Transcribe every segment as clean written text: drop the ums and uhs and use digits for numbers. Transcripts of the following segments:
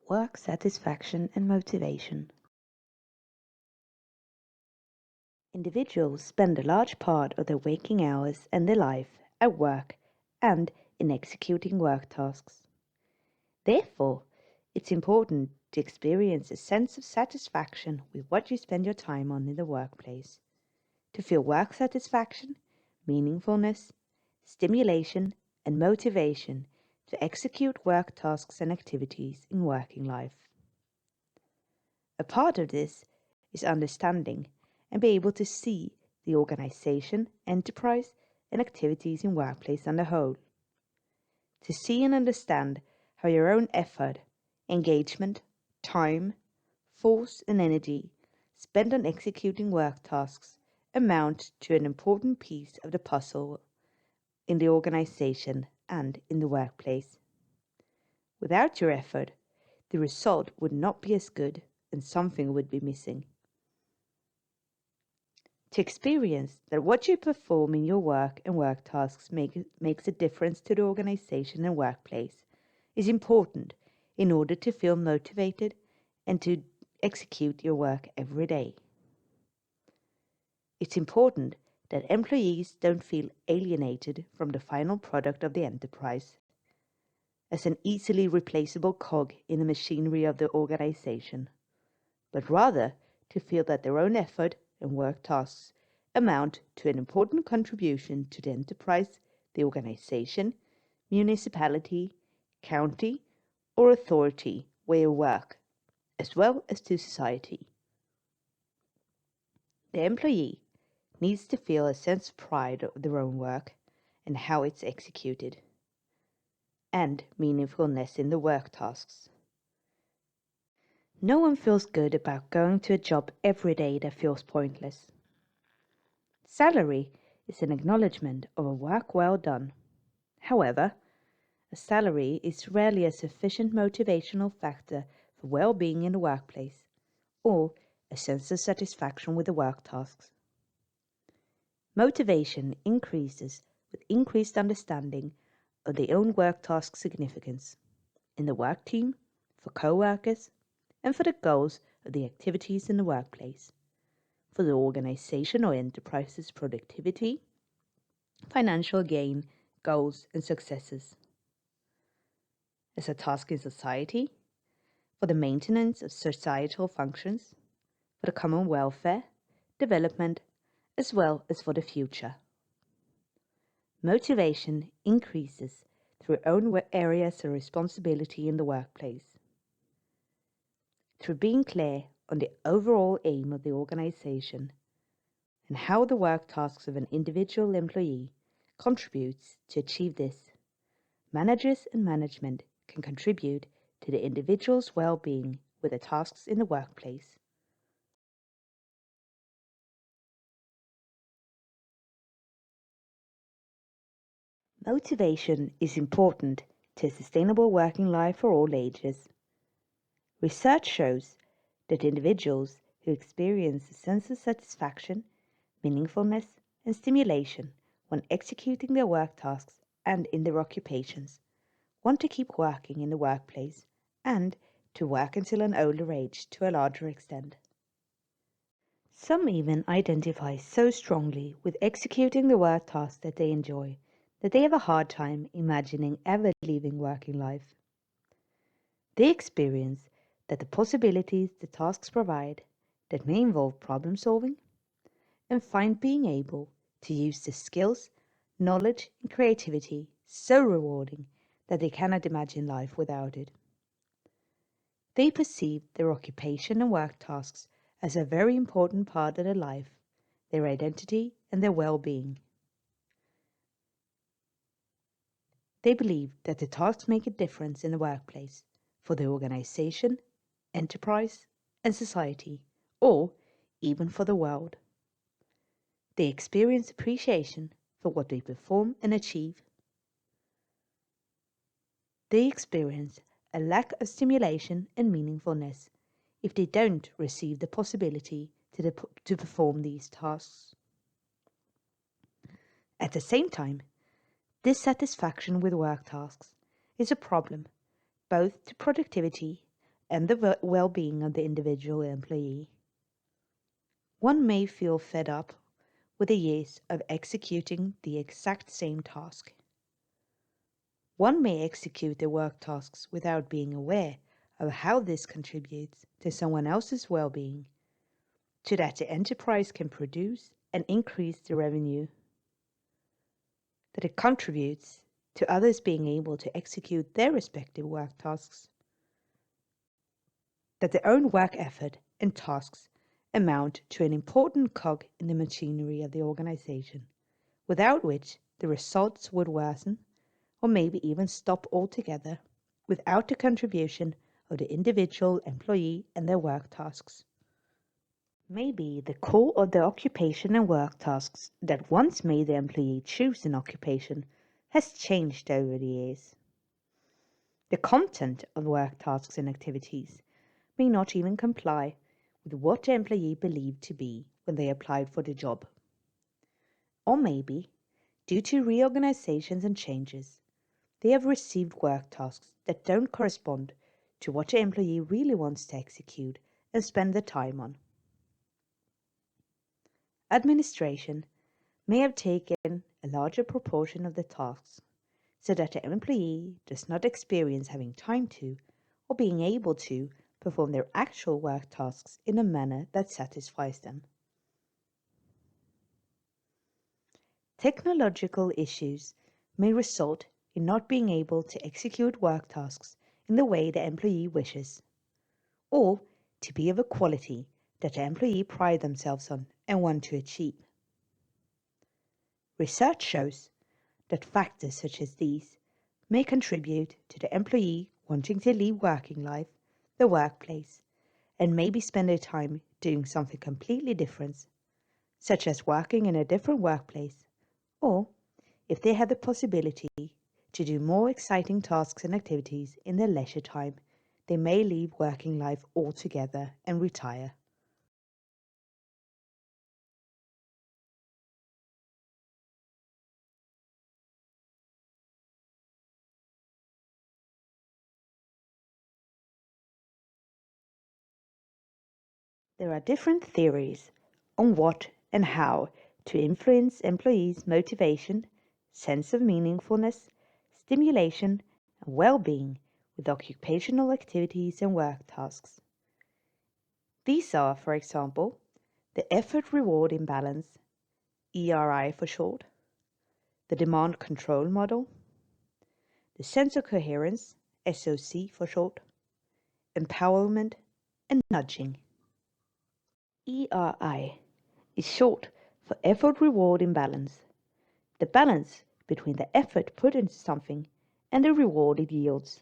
Work satisfaction and motivation. Individuals spend a large part of their waking hours and their life at work and in executing work tasks. Therefore, it's important to experience a sense of satisfaction with what you spend your time on in the workplace. To feel work satisfaction, meaningfulness, stimulation, and motivation to execute work tasks and activities in working life. A part of this is understanding and be able to see the organization, enterprise, and activities in workplace on the whole. To see and understand how your own effort, engagement, time, force, and energy spent on executing work tasks amount to an important piece of the puzzle in the organization and in the workplace. Without your effort, the result would not be as good and something would be missing. To experience that what you perform in your work and work tasks makes a difference to the organization and workplace is important in order to feel motivated and to execute your work every day. It's important that employees don't feel alienated from the final product of the enterprise as an easily replaceable cog in the machinery of the organization, but rather to feel that their own effort and work tasks amount to an important contribution to the enterprise, the organization, municipality, county, or authority where you work, as well as to society. The employee needs to feel a sense of pride of their own work and how it's executed, and meaningfulness in the work tasks. No one feels good about going to a job every day that feels pointless. Salary is an acknowledgement of a work well done. However, a salary is rarely a sufficient motivational factor for well-being in the workplace or a sense of satisfaction with the work tasks. Motivation increases with increased understanding of the own work task significance in the work team, for co-workers, and for the goals of the activities in the workplace, for the organization or enterprise's productivity, financial gain, goals, and successes. As a task in society, for the maintenance of societal functions, for the common welfare, development, as well as for the future. Motivation increases through own areas of responsibility in the workplace. Through being clear on the overall aim of the organization and how the work tasks of an individual employee contributes to achieve this, managers and management can contribute to the individual's well-being with the tasks in the workplace. Motivation is important to a sustainable working life for all ages. Research shows that individuals who experience a sense of satisfaction, meaningfulness, and stimulation when executing their work tasks and in their occupations want to keep working in the workplace and to work until an older age to a larger extent. Some even identify so strongly with executing the work tasks that they enjoy that they have a hard time imagining ever leaving working life. They experience that the possibilities the tasks provide that may involve problem solving and find being able to use the skills, knowledge, and creativity so rewarding that they cannot imagine life without it. They perceive their occupation and work tasks as a very important part of their life, their identity, and their well-being. They believe that the tasks make a difference in the workplace for the organization, enterprise, and society, or even for the world. They experience appreciation for what they perform and achieve. They experience a lack of stimulation and meaningfulness if they don't receive the possibility to perform these tasks. At the same time, dissatisfaction with work tasks is a problem both to productivity and the well-being of the individual employee. One may feel fed up with the years of executing the exact same task. One may execute the work tasks without being aware of how this contributes to someone else's well-being, so that the enterprise can produce and increase the revenue, that it contributes to others being able to execute their respective work tasks, that their own work effort and tasks amount to an important cog in the machinery of the organization, without which the results would worsen or maybe even stop altogether, without the contribution of the individual employee and their work tasks. Maybe the core of the occupation and work tasks that once made the employee choose an occupation has changed over the years. The content of work tasks and activities may not even comply with what the employee believed to be when they applied for the job. Or maybe, due to reorganizations and changes, they have received work tasks that don't correspond to what the employee really wants to execute and spend the time on. Administration may have taken a larger proportion of the tasks so that the employee does not experience having time to or being able to perform their actual work tasks in a manner that satisfies them. Technological issues may result in not being able to execute work tasks in the way the employee wishes, or to be of a quality that the employee pride themselves on and want to achieve. Research shows that factors such as these may contribute to the employee wanting to leave working life, the workplace, and maybe spend their time doing something completely different, such as working in a different workplace, or if they have the possibility to do more exciting tasks and activities in their leisure time, they may leave working life altogether and retire. There are different theories on what and how to influence employees' motivation, sense of meaningfulness, stimulation, and well-being with occupational activities and work tasks. These are, for example, the effort-reward imbalance, ERI for short, the demand control model, the sense of coherence, SOC for short, empowerment, and nudging. ERI is short for effort-reward imbalance, the balance between the effort put into something and the reward it yields.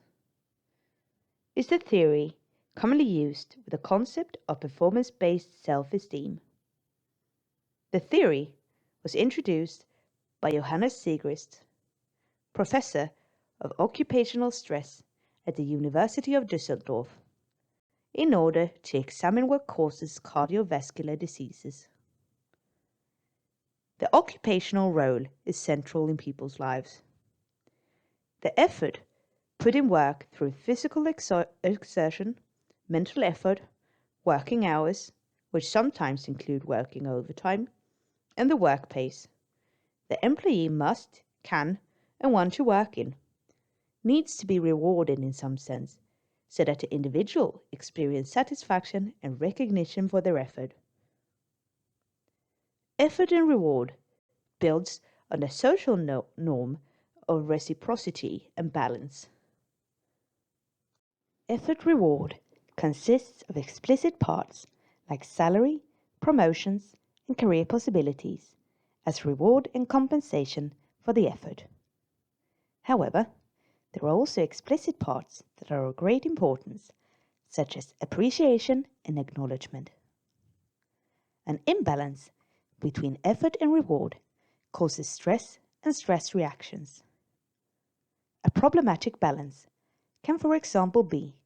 Is the theory commonly used with the concept of performance-based self-esteem. The theory was introduced by Johannes Segrist, professor of occupational stress at the University of Düsseldorf, in order to examine what causes cardiovascular diseases. The occupational role is central in people's lives. The effort put in work through physical exertion, mental effort, working hours, which sometimes include working overtime, and the work pace the employee must, can, and want to work in, needs to be rewarded in some sense, so that the individual experience satisfaction and recognition for their effort. Effort and reward builds on the social norm of reciprocity and balance. Effort reward consists of explicit parts like salary, promotions, and career possibilities as reward and compensation for the effort. However, there are also explicit parts that are of great importance, such as appreciation and acknowledgement. An imbalance between effort and reward causes stress and stress reactions. A problematic balance can, for example, be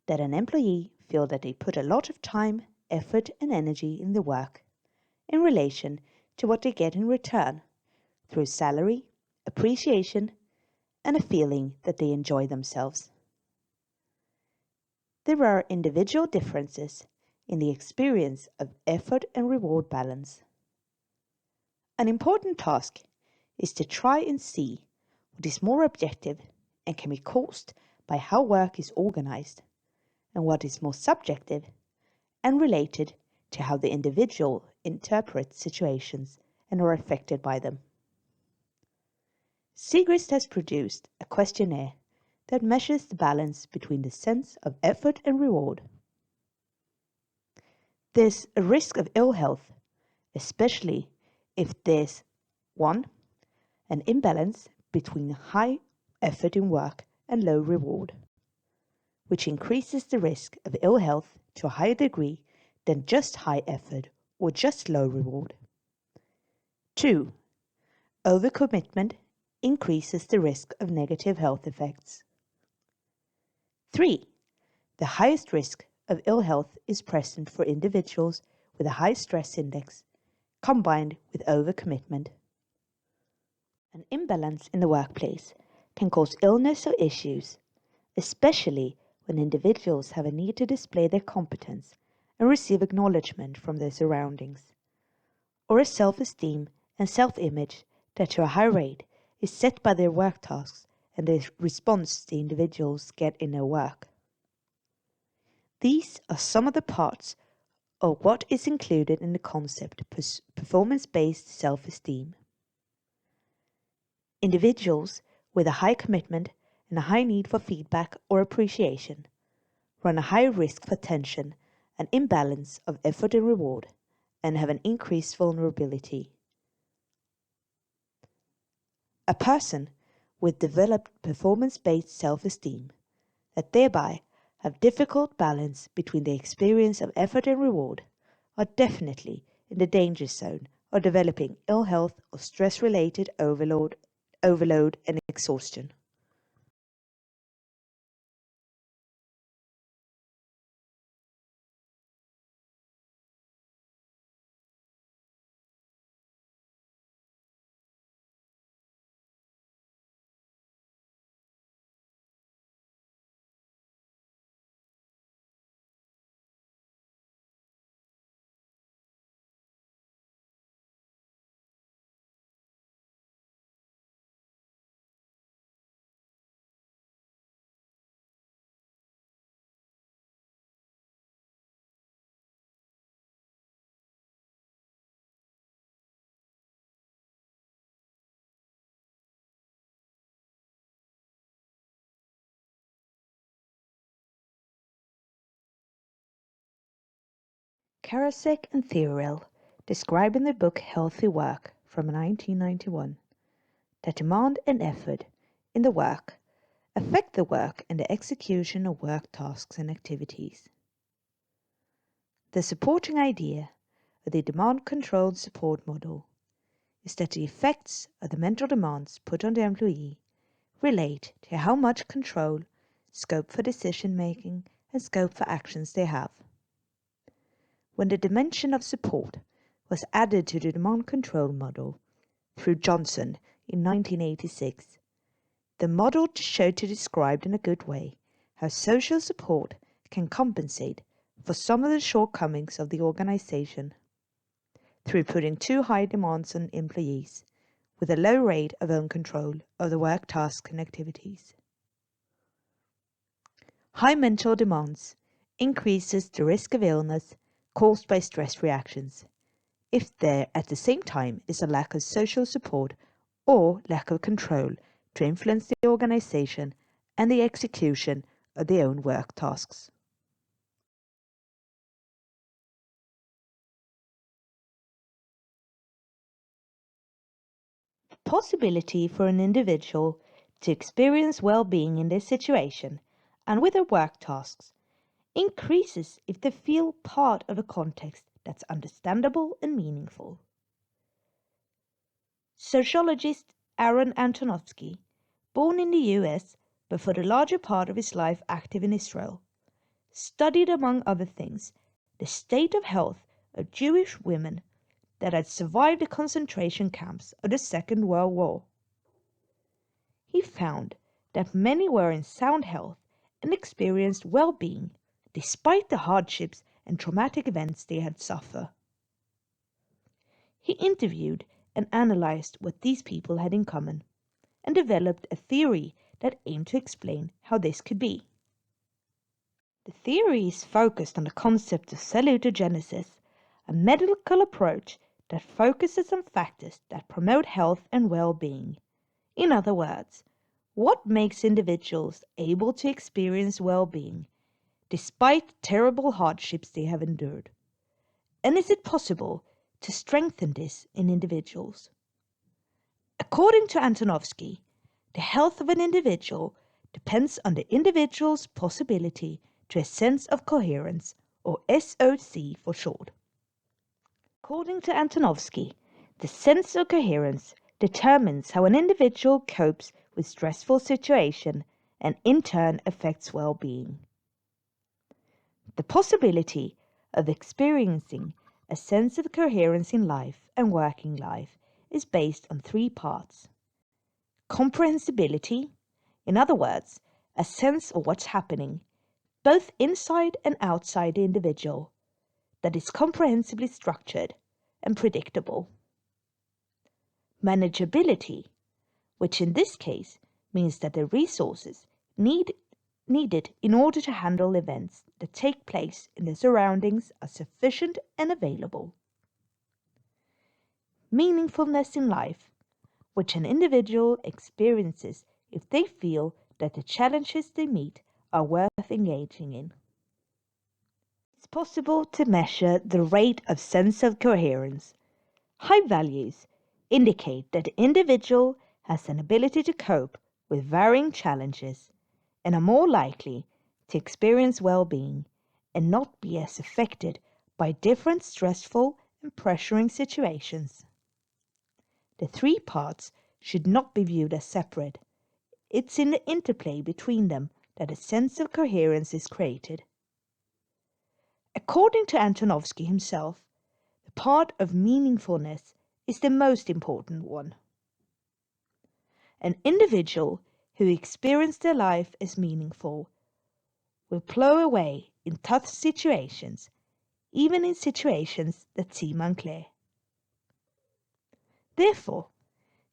that an employee feels that they put a lot of time, effort, and energy in the work in relation to what they get in return through salary, appreciation, and a feeling that they enjoy themselves. There are individual differences in the experience of effort and reward balance. An important task is to try and see what is more objective and can be caused by how work is organized, and what is more subjective and related to how the individual interprets situations and are affected by them. Segrist has produced a questionnaire that measures the balance between the sense of effort and reward. There's a risk of ill health, especially if there's 1. An imbalance between high effort in work and low reward, which increases the risk of ill health to a higher degree than just high effort or just low reward. 2. Overcommitment increases the risk of negative health effects. 3. The highest risk of ill health is present for individuals with a high stress index combined with overcommitment. An imbalance in the workplace can cause illness or issues, especially when individuals have a need to display their competence and receive acknowledgement from their surroundings, or a self-esteem and self-image that to a high rate is set by their work tasks and the response the individuals get in their work. These are some of the parts of what is included in the concept performance-based self-esteem. Individuals with a high commitment and a high need for feedback or appreciation run a high risk for tension and imbalance of effort and reward, and have an increased vulnerability. A person with developed performance-based self-esteem that thereby have difficult balance between the experience of effort and reward are definitely in the danger zone of developing ill health or stress-related overload and exhaustion. Karasek and Theorel describe in their book Healthy Work from 1991 that demand and effort in the work affect the work and the execution of work tasks and activities. The supporting idea of the demand-controlled support model is that the effects of the mental demands put on the employee relate to how much control, scope for decision-making, and scope for actions they have. When the dimension of support was added to the demand control model through Johnson in 1986, the model showed to describe in a good way how social support can compensate for some of the shortcomings of the organization through putting too high demands on employees with a low rate of own control of the work tasks and activities. High mental demands increases the risk of illness caused by stress reactions, if there at the same time is a lack of social support or lack of control to influence the organization and the execution of their own work tasks. The possibility for an individual to experience well-being in their situation and with their work tasks increases if they feel part of a context that's understandable and meaningful. Sociologist Aaron Antonovsky, born in the US but for the larger part of his life active in Israel, studied among other things the state of health of Jewish women that had survived the concentration camps of the Second World War. He found that many were in sound health and experienced well-being despite the hardships and traumatic events they had suffered. He interviewed and analyzed what these people had in common, and developed a theory that aimed to explain how this could be. The theory is focused on the concept of salutogenesis, a medical approach that focuses on factors that promote health and well-being. In other words, what makes individuals able to experience well-being despite terrible hardships they have endured? And is it possible to strengthen this in individuals? According to Antonovsky, the health of an individual depends on the individual's possibility to a sense of coherence, or SOC for short. According to Antonovsky, the sense of coherence determines how an individual copes with stressful situations and in turn affects well-being. The possibility of experiencing a sense of coherence in life and working life is based on three parts. Comprehensibility, in other words, a sense of what's happening, both inside and outside the individual, that is comprehensively structured and predictable. Manageability, which in this case means that the resources needed in order to handle events that take place in the surroundings are sufficient and available. Meaningfulness in life, which an individual experiences if they feel that the challenges they meet are worth engaging in. It's possible to measure the rate of sense of coherence. High values indicate that the individual has an ability to cope with varying challenges and are more likely to experience well-being and not be as affected by different stressful and pressuring situations. The three parts should not be viewed as separate. It's in the interplay between them that a sense of coherence is created. According to Antonovsky himself, the part of meaningfulness is the most important one. An individual who experiences their life as meaningful will plow away in tough situations, even in situations that seem unclear. Therefore,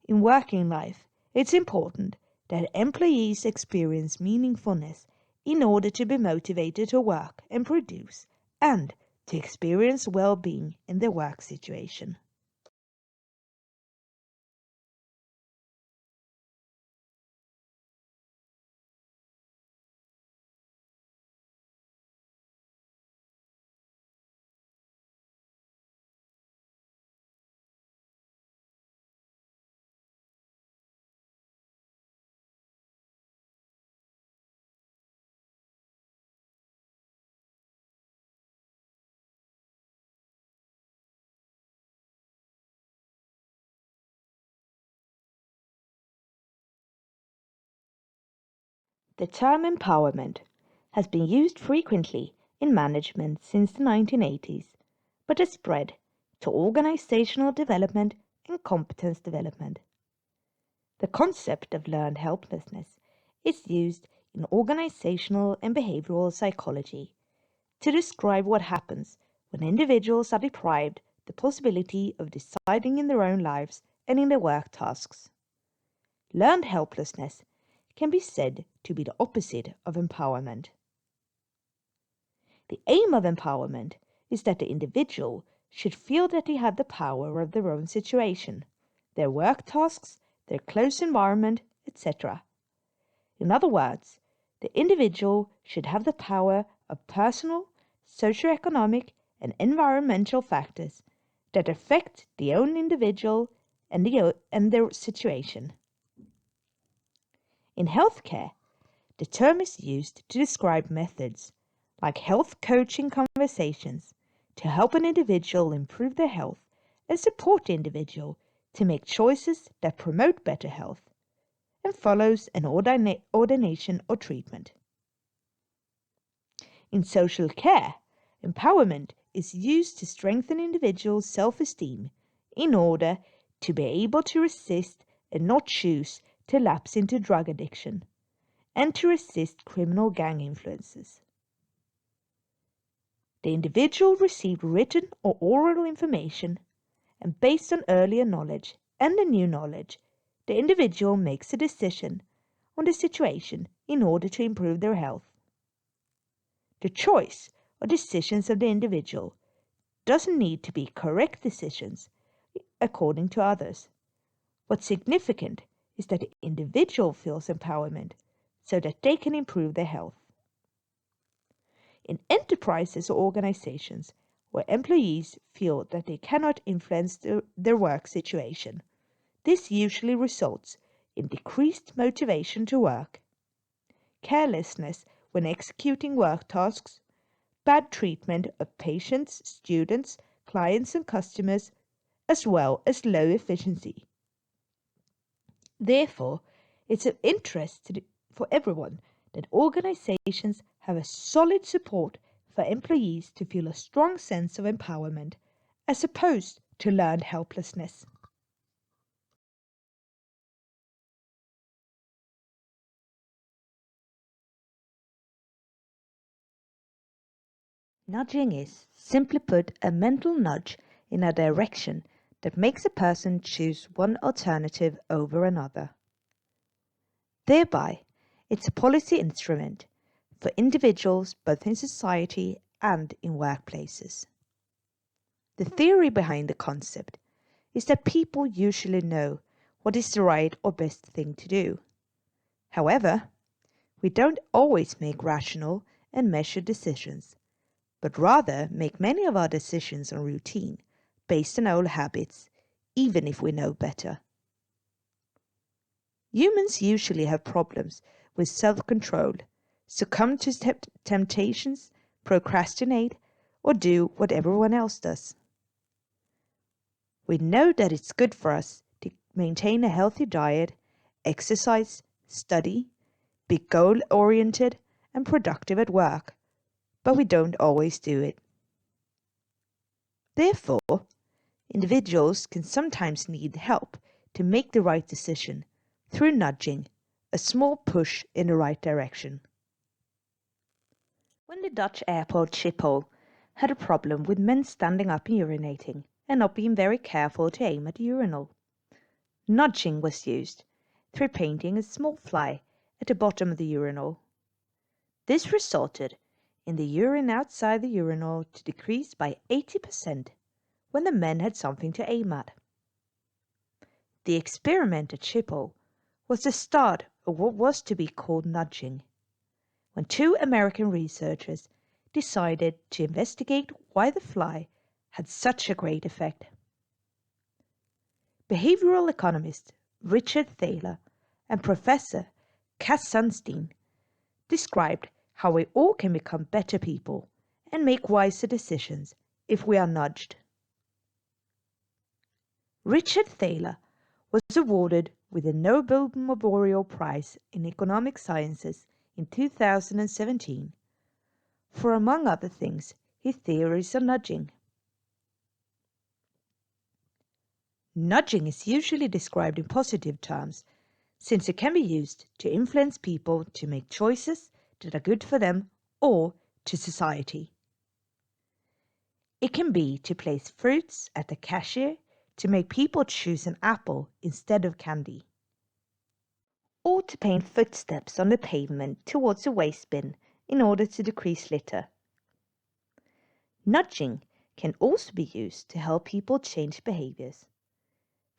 in working life, it's important that employees experience meaningfulness in order to be motivated to work and produce, and to experience well-being in their work situation. The term empowerment has been used frequently in management since the 1980s, but has spread to organizational development and competence development. The concept of learned helplessness is used in organizational and behavioral psychology to describe what happens when individuals are deprived the possibility of deciding in their own lives and in their work tasks. Learned helplessness can be said to be the opposite of empowerment. The aim of empowerment is that the individual should feel that they have the power of their own situation, their work tasks, their close environment, etc. In other words, the individual should have the power of personal, socioeconomic, and environmental factors that affect the own individual and their situation. In healthcare, the term is used to describe methods like health coaching conversations to help an individual improve their health and support the individual to make choices that promote better health and follows an ordination or treatment. In social care, empowerment is used to strengthen individuals' self-esteem in order to be able to resist and not choose to lapse into drug addiction, and to resist criminal gang influences. The individual received written or oral information, and based on earlier knowledge and the new knowledge, the individual makes a decision on the situation in order to improve their health. The choice or decisions of the individual doesn't need to be correct decisions according to others. What's significant is that the individual feels empowerment so that they can improve their health. In enterprises or organizations where employees feel that they cannot influence their work situation, this usually results in decreased motivation to work, carelessness when executing work tasks, bad treatment of patients, students, clients, and customers, as well as low efficiency. Therefore, it's of interest for everyone that organizations have a solid support for employees to feel a strong sense of empowerment as opposed to learned helplessness. Nudging is, simply put, a mental nudge in a direction that makes a person choose one alternative over another. Thereby, it's a policy instrument for individuals both in society and in workplaces. The theory behind the concept is that people usually know what is the right or best thing to do. However, we don't always make rational and measured decisions, but rather make many of our decisions on routine based on old habits, even if we know better. Humans usually have problems with self-control, succumb to temptations, procrastinate, or do what everyone else does. We know that it's good for us to maintain a healthy diet, exercise, study, be goal-oriented and productive at work, but we don't always do it. Therefore, individuals can sometimes need help to make the right decision through nudging, a small push in the right direction. When the Dutch airport Schiphol had a problem with men standing up and urinating and not being very careful to aim at the urinal, nudging was used through painting a small fly at the bottom of the urinal. This resulted in the urine outside the urinal to decrease by 80% when the men had something to aim at. The experiment at Schiphol was the start of what was to be called nudging, when two American researchers decided to investigate why the fly had such a great effect. Behavioral economist Richard Thaler and Professor Cass Sunstein described how we all can become better people and make wiser decisions if we are nudged. Richard Thaler was awarded with the Nobel Memorial Prize in Economic Sciences in 2017 for, among other things, his theories on nudging. Nudging is usually described in positive terms, since it can be used to influence people to make choices that are good for them or to society. It can be to place fruits at the cashier to make people choose an apple instead of candy, or to paint footsteps on the pavement towards a waste bin in order to decrease litter. Nudging can also be used to help people change behaviors.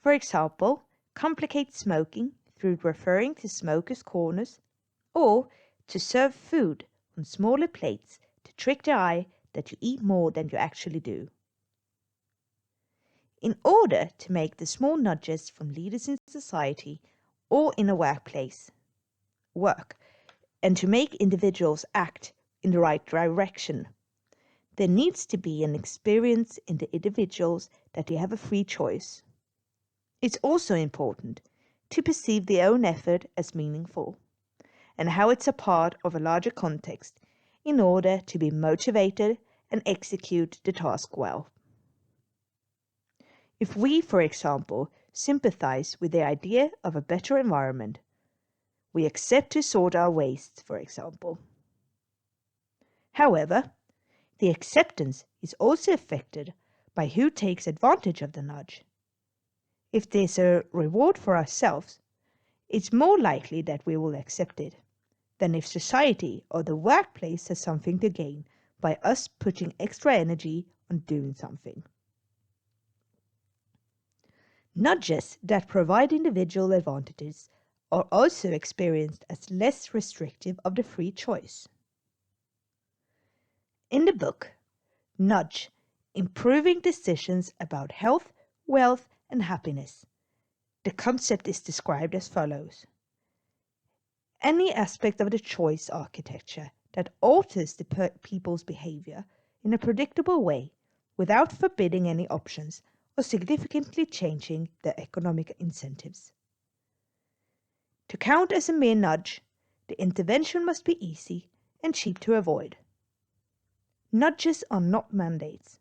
For example, complicate smoking through referring to smokers' corners, or to serve food on smaller plates to trick the eye that you eat more than you actually do. In order to make the small nudges from leaders in society or in a workplace work, and to make individuals act in the right direction, there needs to be an experience in the individuals that they have a free choice. It's also important to perceive their own effort as meaningful and how it's a part of a larger context in order to be motivated and execute the task well. If we, for example, sympathize with the idea of a better environment, we accept to sort our waste, for example. However, The acceptance is also affected by who takes advantage of the nudge. If there's a reward for ourselves, it's more likely that we will accept it than if society or the workplace has something to gain by us putting extra energy on doing something. Nudges that provide individual advantages are also experienced as less restrictive of the free choice. In the book, Nudge, Improving Decisions About Health, Wealth, and Happiness, the concept is described as follows. Any aspect of the choice architecture that alters the people's behavior in a predictable way without forbidding any options or significantly changing their economic incentives. To count as a mere nudge, the intervention must be easy and cheap to avoid. Nudges are not mandates.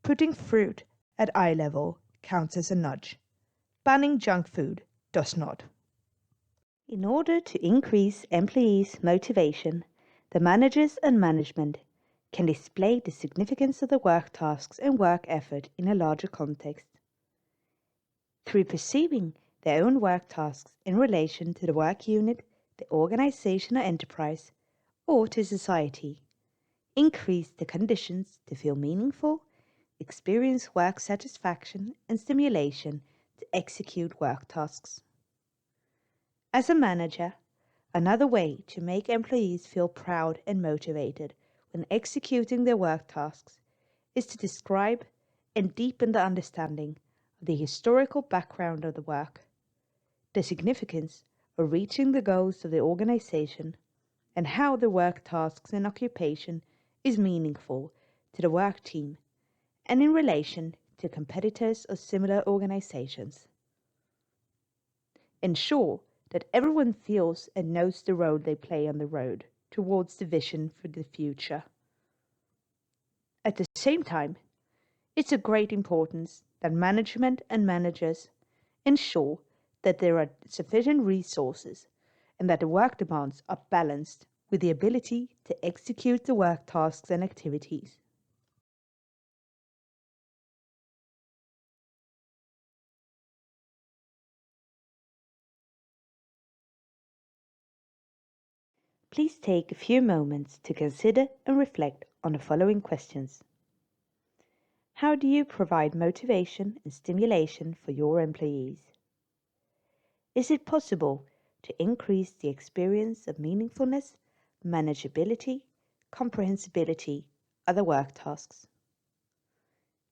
Putting fruit at eye level counts as a nudge. Banning junk food does not. In order to increase employees' motivation, the managers and management can display the significance of the work tasks and work effort in a larger context. Through perceiving their own work tasks in relation to the work unit, the organization or enterprise, or to society, increase the conditions to feel meaningful, experience work satisfaction and stimulation to execute work tasks. As a manager, another way to make employees feel proud and motivated when executing their work tasks is to describe and deepen the understanding of the historical background of the work, the significance of reaching the goals of the organization, and how the work tasks and occupation is meaningful to the work team and in relation to competitors or similar organizations. Ensure that everyone feels and knows the role they play on the road towards the vision for the future. At the same time, it's of great importance that management and managers ensure that there are sufficient resources and that the work demands are balanced with the ability to execute the work tasks and activities. Please take a few moments to consider and reflect on the following questions. How do you provide motivation and stimulation for your employees? Is it possible to increase the experience of meaningfulness, manageability, comprehensibility, other work tasks?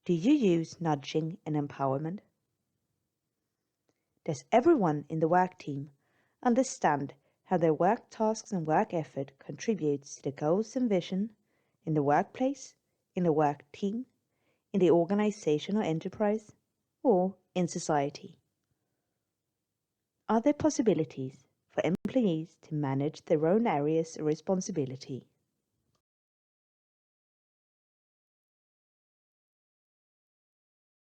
Do you use nudging and empowerment? Does everyone in the work team understand how their work tasks and work effort contributes to the goals and vision in the workplace, in the work team, in the organization or enterprise, or in society? Are there possibilities for employees to manage their own areas of responsibility?